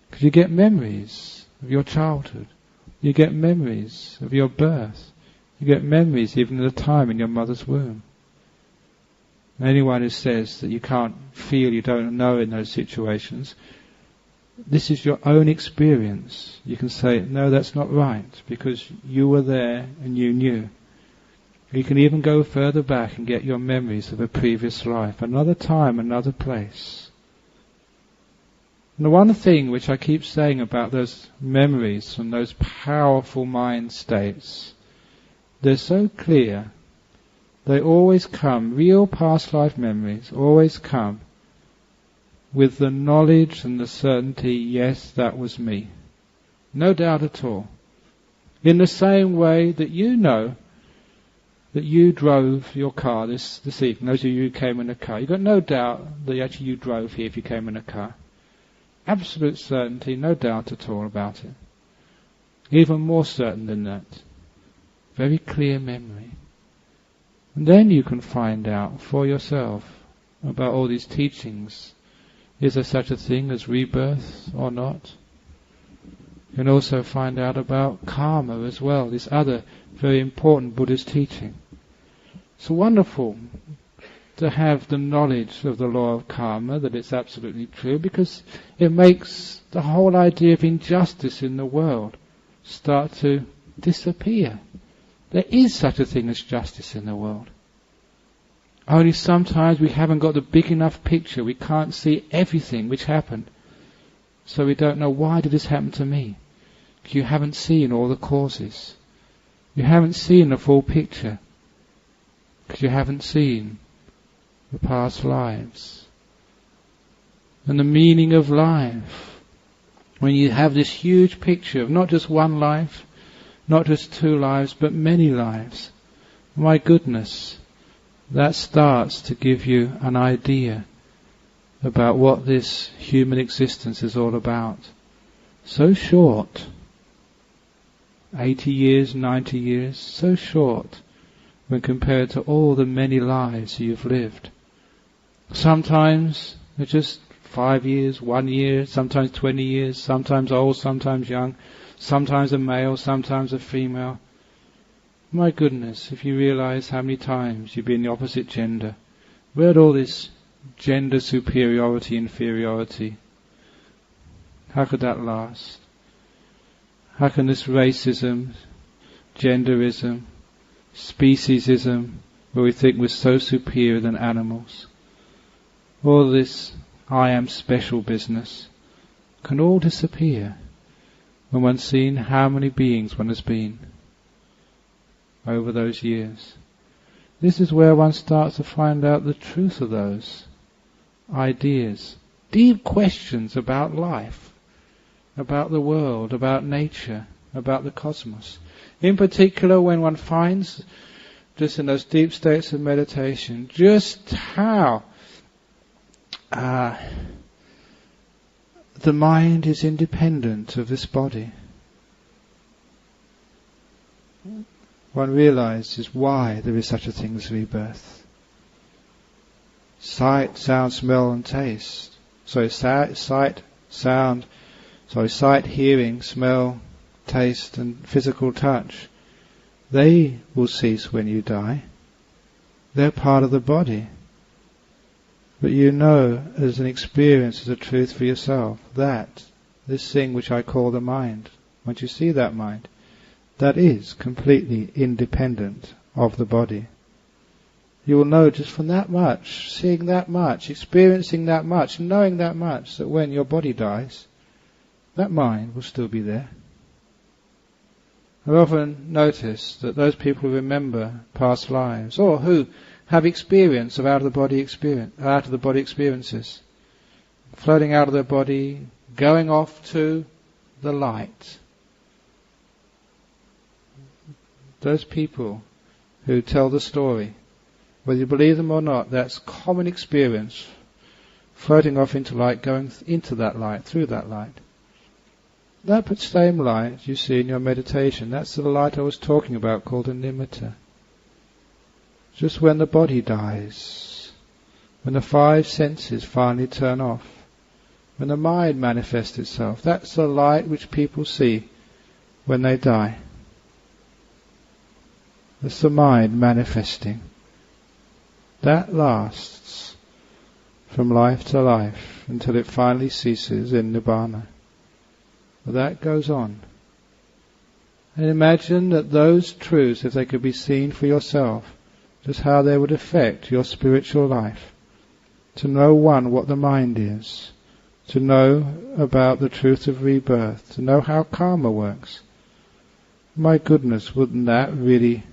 Because you get memories of your childhood, you get memories of your birth, you get memories even of the time in your mother's womb. Anyone who says that you can't feel, you don't know in those situations, this is your own experience. You can say, no, that's not right, because you were there and you knew. You can even go further back and get your memories of a previous life, another time, another place. And the one thing which I keep saying about those memories from those powerful mind states, they're so clear. They always come, real past life memories always come with the knowledge and the certainty, yes, that was me. No doubt at all. In the same way that you know that you drove your car this evening, those of you who came in a car, you've got no doubt that actually you drove here if you came in a car. Absolute certainty, no doubt at all about it. Even more certain than that. Very clear memory. And then you can find out for yourself about all these teachings. Is there such a thing as rebirth or not? You can also find out about karma as well, this other very important Buddhist teaching. It's wonderful to have the knowledge of the law of karma, that it's absolutely true, because it makes the whole idea of injustice in the world start to disappear. There is such a thing as justice in the world. Only sometimes we haven't got the big enough picture. We can't see everything which happened. So we don't know, why did this happen to me? Because you haven't seen all the causes. You haven't seen the full picture. Because you haven't seen the past lives. And the meaning of life. When you have this huge picture of not just one life, not just two lives, but many lives. My goodness, that starts to give you an idea about what this human existence is all about. So short. 80 years, 90 years, so short when compared to all the many lives you've lived. Sometimes they're just 5 years, 1 year, sometimes 20 years, sometimes old, sometimes young, sometimes a male, sometimes a female. My goodness, if you realize how many times you've been the opposite gender, where'd all this gender superiority, inferiority, how could that last? How can this racism, genderism, speciesism, where we think we're so superior than animals, all this I am special business, can all disappear when one's seen how many beings one has been over those years. This is where one starts to find out the truth of those ideas, deep questions about life, about the world, about nature, about the cosmos. In particular, when one finds, just in those deep states of meditation, just how the mind is independent of this body. One realizes why there is such a thing as rebirth. Sight, sound, smell and taste. So sight, hearing, smell, taste and physical touch, they will cease when you die. They're part of the body. But you know as an experience, as a truth for yourself, that this thing which I call the mind, once you see that mind, that is completely independent of the body. You will know just from that much, seeing that much, experiencing that much, knowing that much, that when your body dies, that mind will still be there. I've often noticed that those people who remember past lives, or who have experience of out of the body experiences, floating out of their body, going off to the light. Those people who tell the story, whether you believe them or not, that's common experience, floating off into light, going into that light, through that light. That same light you see in your meditation, that's the light I was talking about, called a nimitta. Just when the body dies, when the 5 senses finally turn off, when the mind manifests itself, that's the light which people see when they die. That's the mind manifesting. That lasts from life to life until it finally ceases in Nibbana. But that goes on. And imagine that those truths, if they could be seen for yourself, just how they would affect your spiritual life. To know, one, what the mind is. To know about the truth of rebirth. To know how karma works. My goodness, wouldn't that really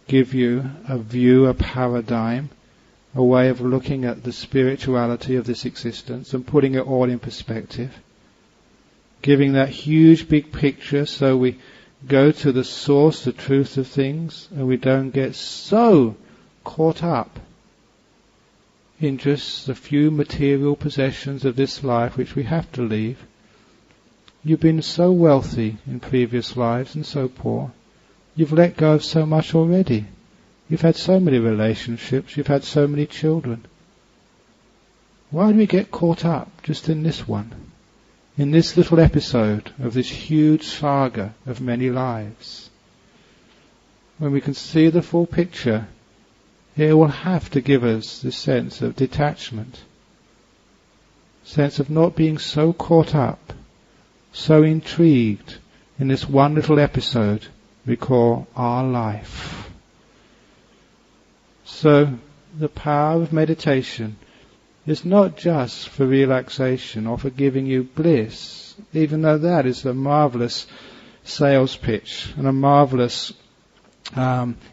give you a view, a paradigm, a way of looking at the spirituality of this existence and putting it all in perspective? Giving that huge big picture so we go to the source, the truth of things, and we don't get so caught up in just the few material possessions of this life which we have to leave. You've been so wealthy in previous lives and so poor. You've let go of so much already. You've had so many relationships, you've had so many children. Why do we get caught up just in this one? In this little episode of this huge saga of many lives? When we can see the full picture, it will have to give us this sense of detachment, sense of not being so caught up, so intrigued in this one little episode we call our life. So the power of meditation is not just for relaxation or for giving you bliss, even though that is a marvellous sales pitch and a marvellous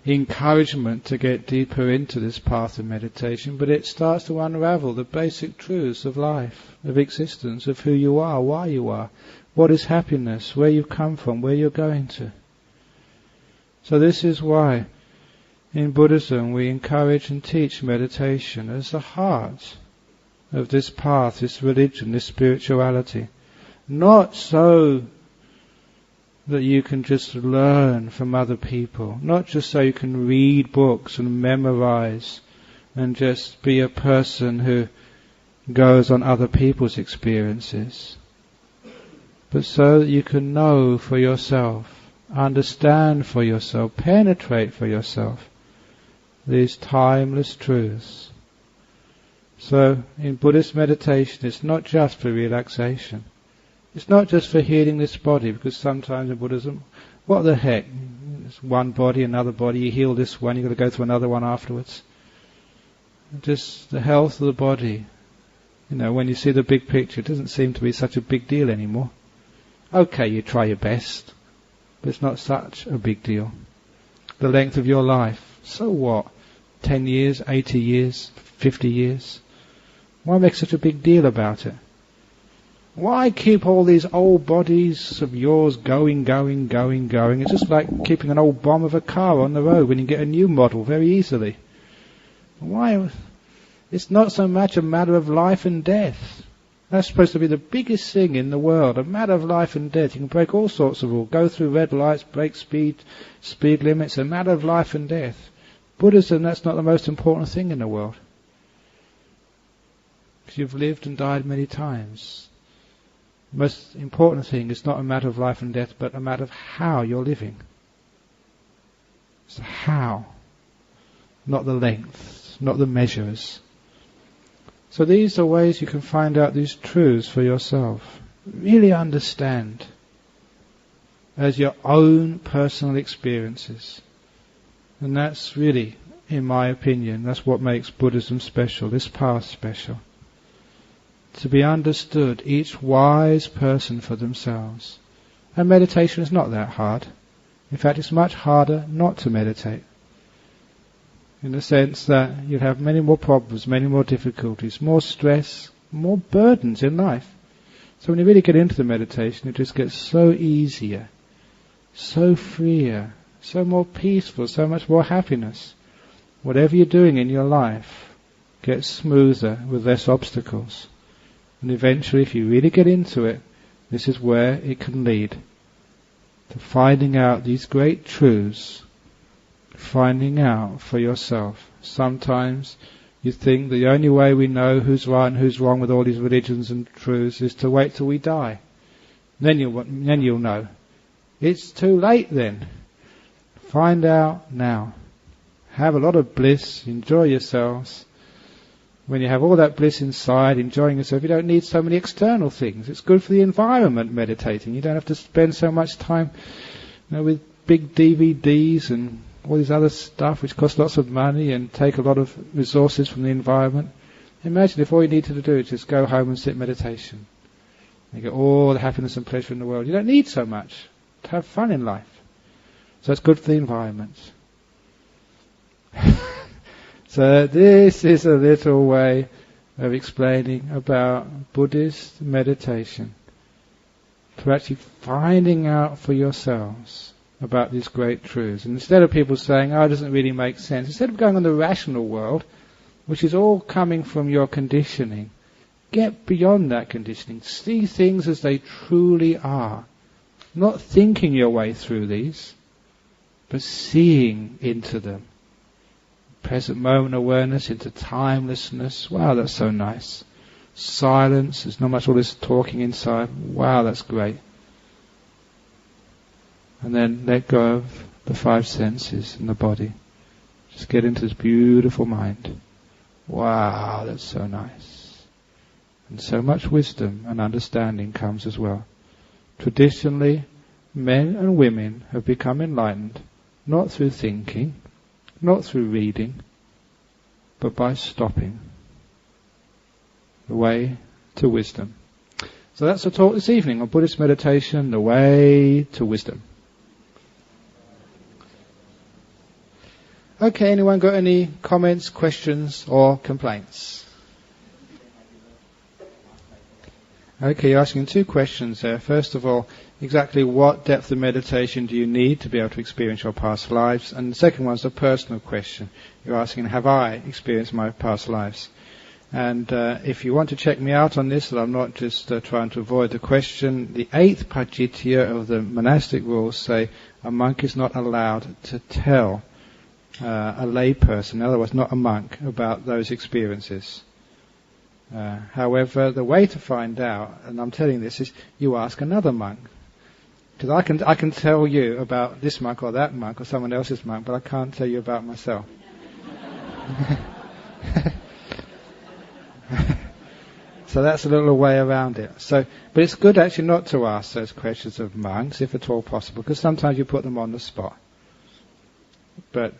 encouragement to get deeper into this path of meditation, but it starts to unravel the basic truths of life, of existence, of who you are, why you are, what is happiness, where you've come from, where you're going to. So this is why in Buddhism we encourage and teach meditation as the heart of this path, this religion, this spirituality. Not so that you can just learn from other people, not just so you can read books and memorize and just be a person who goes on other people's experiences, but so that you can know for yourself, understand for yourself, penetrate for yourself these timeless truths. So in Buddhist meditation it's not just for relaxation. It's not just for healing this body, because sometimes in Buddhism, what the heck? It's one body, another body, you heal this one, you've got to go through another one afterwards. Just the health of the body. When you see the big picture, it doesn't seem to be such a big deal anymore. Okay, you try your best, but it's not such a big deal. The length of your life, so what? 10 years, 80 years, 50 years? Why make such a big deal about it? Why keep all these old bodies of yours going? It's just like keeping an old bomb of a car on the road when you get a new model very easily. Why? It's not so much a matter of life and death. That's supposed to be the biggest thing in the world, a matter of life and death. You can break all sorts of rules, go through red lights, break speed limits, a matter of life and death. Buddhism, that's not the most important thing in the world. Because you've lived and died many times. The most important thing is not a matter of life and death, but a matter of how you're living. It's the how, not the length, not the measures. So these are ways you can find out these truths for yourself. Really understand as your own personal experiences. And that's really, in my opinion, that's what makes Buddhism special, this path special. To be understood, each wise person for themselves. And meditation is not that hard. In fact, it's much harder not to meditate. In the sense that you'll have many more problems, many more difficulties, more stress, more burdens in life. So when you really get into the meditation, it just gets so easier, so freer, so more peaceful, so much more happiness. Whatever you're doing in your life gets smoother with less obstacles. And eventually, if you really get into it, this is where it can lead to finding out these great truths, finding out for yourself. Sometimes you think the only way we know who's right and who's wrong with all these religions and truths is to wait till we die. Then you'll know. It's too late then. Find out now. Have a lot of bliss, enjoy yourselves. When you have all that bliss inside, enjoying yourself, you don't need so many external things. It's good for the environment, meditating. You don't have to spend so much time with big DVDs and all this other stuff which costs lots of money and take a lot of resources from the environment. Imagine if all you needed to do is just go home and sit meditation. You get all the happiness and pleasure in the world. You don't need so much to have fun in life. So it's good for the environment. So this is a little way of explaining about Buddhist meditation. To actually finding out for yourselves about these great truths. And instead of people saying, it doesn't really make sense, instead of going on the rational world, which is all coming from your conditioning, get beyond that conditioning. See things as they truly are. Not thinking your way through these, but seeing into them. Present moment awareness into timelessness. Wow, that's so nice. Silence, there's not much all this talking inside. Wow, that's great. And then let go of the 5 senses in the body. Just get into this beautiful mind. Wow, that's so nice. And so much wisdom and understanding comes as well. Traditionally, men and women have become enlightened, not through thinking, not through reading, but by stopping. The way to wisdom. So that's the talk this evening on Buddhist meditation, the way to wisdom. Okay, anyone got any comments, questions or complaints? Okay, you're asking two questions there. First of all, exactly what depth of meditation do you need to be able to experience your past lives? And the second one's a personal question. You're asking, have I experienced my past lives? And if you want to check me out on this, that I'm not just trying to avoid the question, the 8th Pajitya of the monastic rules say a monk is not allowed to tell a lay person, in other words, not a monk, about those experiences. However, the way to find out, and I'm telling this, is you ask another monk. Because I can tell you about this monk or that monk or someone else's monk, but I can't tell you about myself. So that's a little way around it. But it's good actually not to ask those questions of monks, if at all possible, because sometimes you put them on the spot. But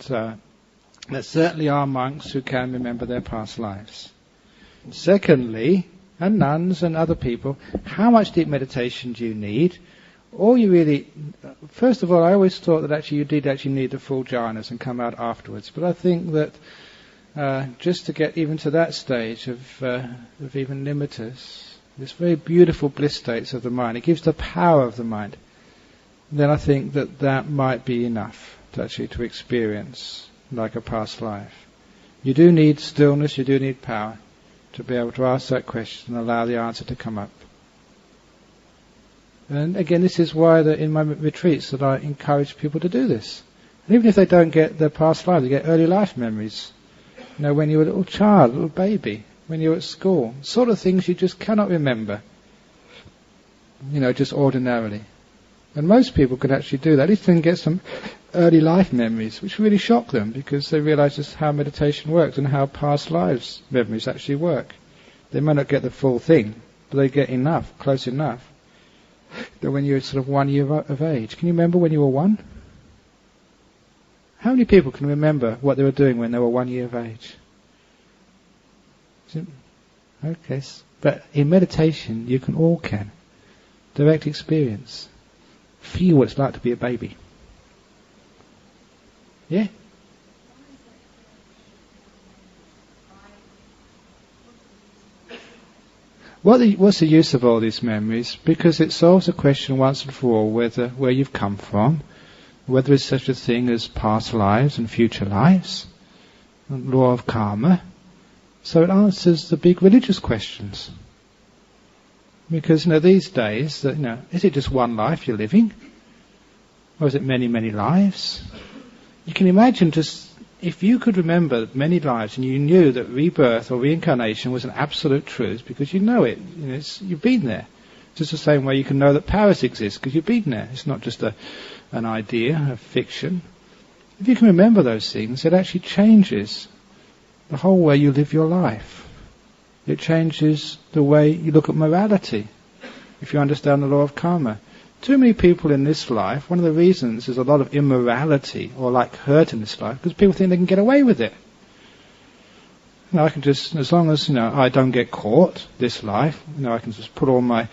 there certainly are monks who can remember their past lives. Secondly, and nuns and other people, how much deep meditation do you need? Or you really, first of all, I always thought that actually you did actually need the full jhanas and come out afterwards. But I think that just to get even to that stage of even nimittas, this very beautiful bliss states of the mind, it gives the power of the mind. Then I think that might be enough to actually to experience like a past life. You do need stillness, you do need power to be able to ask that question and allow the answer to come up. And again, this is why in my retreats that I encourage people to do this. And even if they don't get their past life, they get early life memories. You know, when you were a little child, a little baby, when you were at school, sort of things you just cannot remember, you know, just ordinarily. And most people can actually do that. At least they can get some early life memories, which really shock them because they realize just how meditation works and how past lives memories actually work. They may not get the full thing, but they get enough, close enough, that when you're sort of 1 year of age. Can you remember when you were 1? How many people can remember what they were doing when they were 1 year of age? Okay, but in meditation you can. Direct experience. Feel what it's like to be a baby. Yeah? What's the use of all these memories? Because it solves the question once and for all where you've come from, whether there's such a thing as past lives and future lives, and law of karma. So it answers the big religious questions. Because these days, is it just one life you're living, or is it many, many lives? You can imagine just if you could remember many lives and you knew that rebirth or reincarnation was an absolute truth because you know it, you've been there. Just the same way you can know that Paris exists because you've been there. It's not just an idea, a fiction. If you can remember those things, it actually changes the whole way you live your life. It changes the way you look at morality, if you understand the law of karma. Too many people in this life, one of the reasons there's a lot of immorality or hurt in this life, because people think they can get away with it. I can just, as long as I don't get caught this life, I can just put all my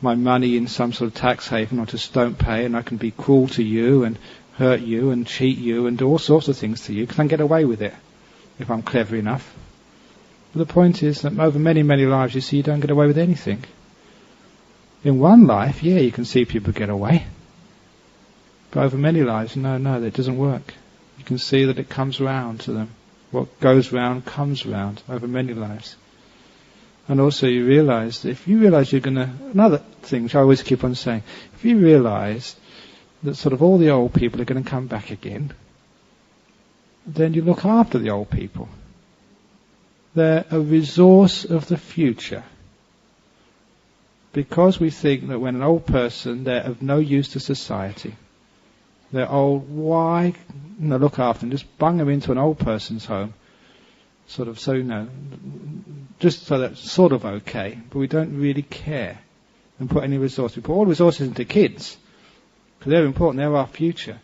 money in some sort of tax haven or just don't pay, and I can be cruel to you and hurt you and cheat you and do all sorts of things to you because I can get away with it if I'm clever enough. But the point is that over many, many lives you see you don't get away with anything. In one life, you can see people get away. But over many lives, no, that doesn't work. You can see that it comes round to them. What goes round comes round over many lives. And also you realize that if you realize you're going to... Another thing which I always keep on saying, if you realize that sort of all the old people are going to come back again, then you look after the old people. They're a resource of the future. Because we think that when an old person, they're of no use to society. They're old, why look after them? Just bung them into an old person's home. Sort of, just so that's sort of okay. But we don't really care and put any resources. We put all resources into kids. because they're important, they're our future.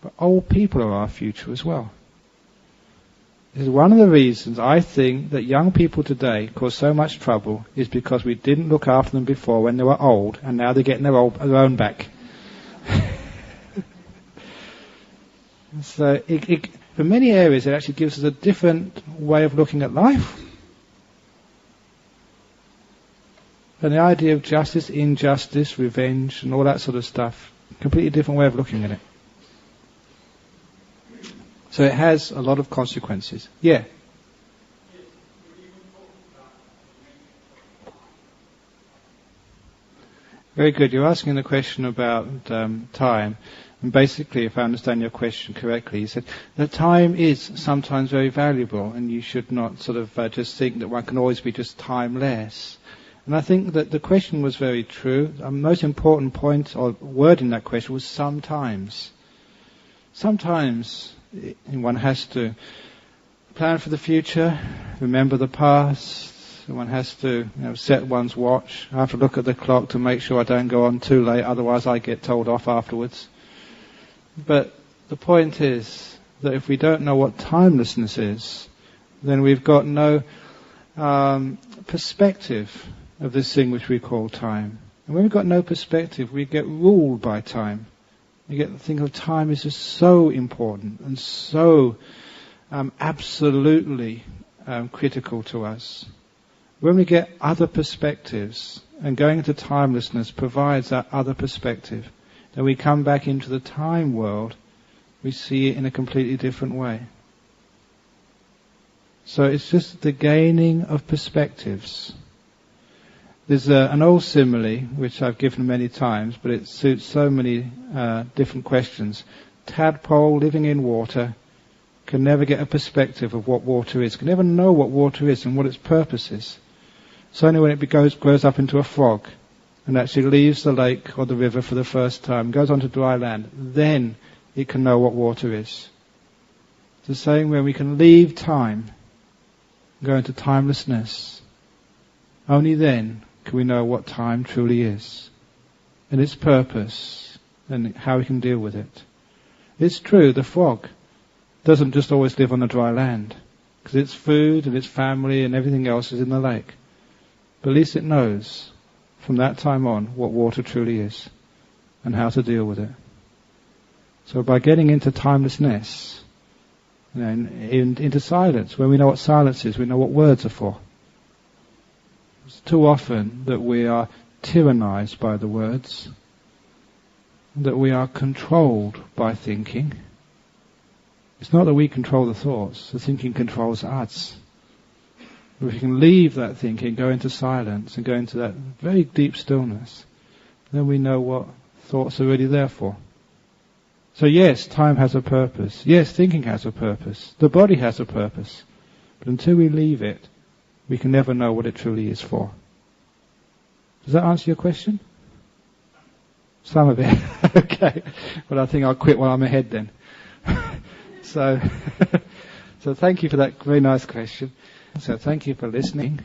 But old people are our future as well. This is one of the reasons I think that young people today cause so much trouble, is because we didn't look after them before when they were old, and now they're getting their own back. So for many areas it actually gives us a different way of looking at life. And the idea of justice, injustice, revenge and all that sort of stuff, completely different way of looking at it. So it has a lot of consequences. Yeah. Very good. You're asking the question about time. And basically, if I understand your question correctly, you said that time is sometimes very valuable, and you should not sort of just think that one can always be just timeless. And I think that the question was very true. The most important point or word in that question was sometimes. Sometimes one has to plan for the future, remember the past. One has to set one's watch. I have to look at the clock to make sure I don't go on too late, otherwise I get told off afterwards. But the point is that if we don't know what timelessness is, then we've got no perspective of this thing which we call time. And when we've got no perspective, we get ruled by time. You get to think of time as just so important and so absolutely critical to us. When we get other perspectives, and going into timelessness provides that other perspective, then we come back into the time world, we see it in a completely different way. So it's just the gaining of perspectives. There's an old simile, which I've given many times, but it suits so many different questions. Tadpole living in water can never get a perspective of what water is, can never know what water is and what its purpose is. It's only when it grows up into a frog and actually leaves the lake or the river for the first time, goes onto dry land, then it can know what water is. It's the same when we can leave time, go into timelessness. Only then can we know what time truly is, and its purpose, and how we can deal with it. It's true, the frog doesn't just always live on the dry land, because its food and its family and everything else is in the lake. But at least it knows, from that time on, what water truly is, and how to deal with it. So by getting into timelessness, into silence, when we know what silence is, we know what words are for. It's too often that we are tyrannized by the words, that we are controlled by thinking. It's not that we control the thoughts, the thinking controls us. If we can leave that thinking, go into silence and go into that very deep stillness, then we know what thoughts are really there for. So yes, time has a purpose. Yes, thinking has a purpose. The body has a purpose. But until we leave it, we can never know what it truly is for. Does that answer your question? Some of it. Okay. Well, I think I'll quit while I'm ahead then. So thank you for that very nice question. So thank you for listening.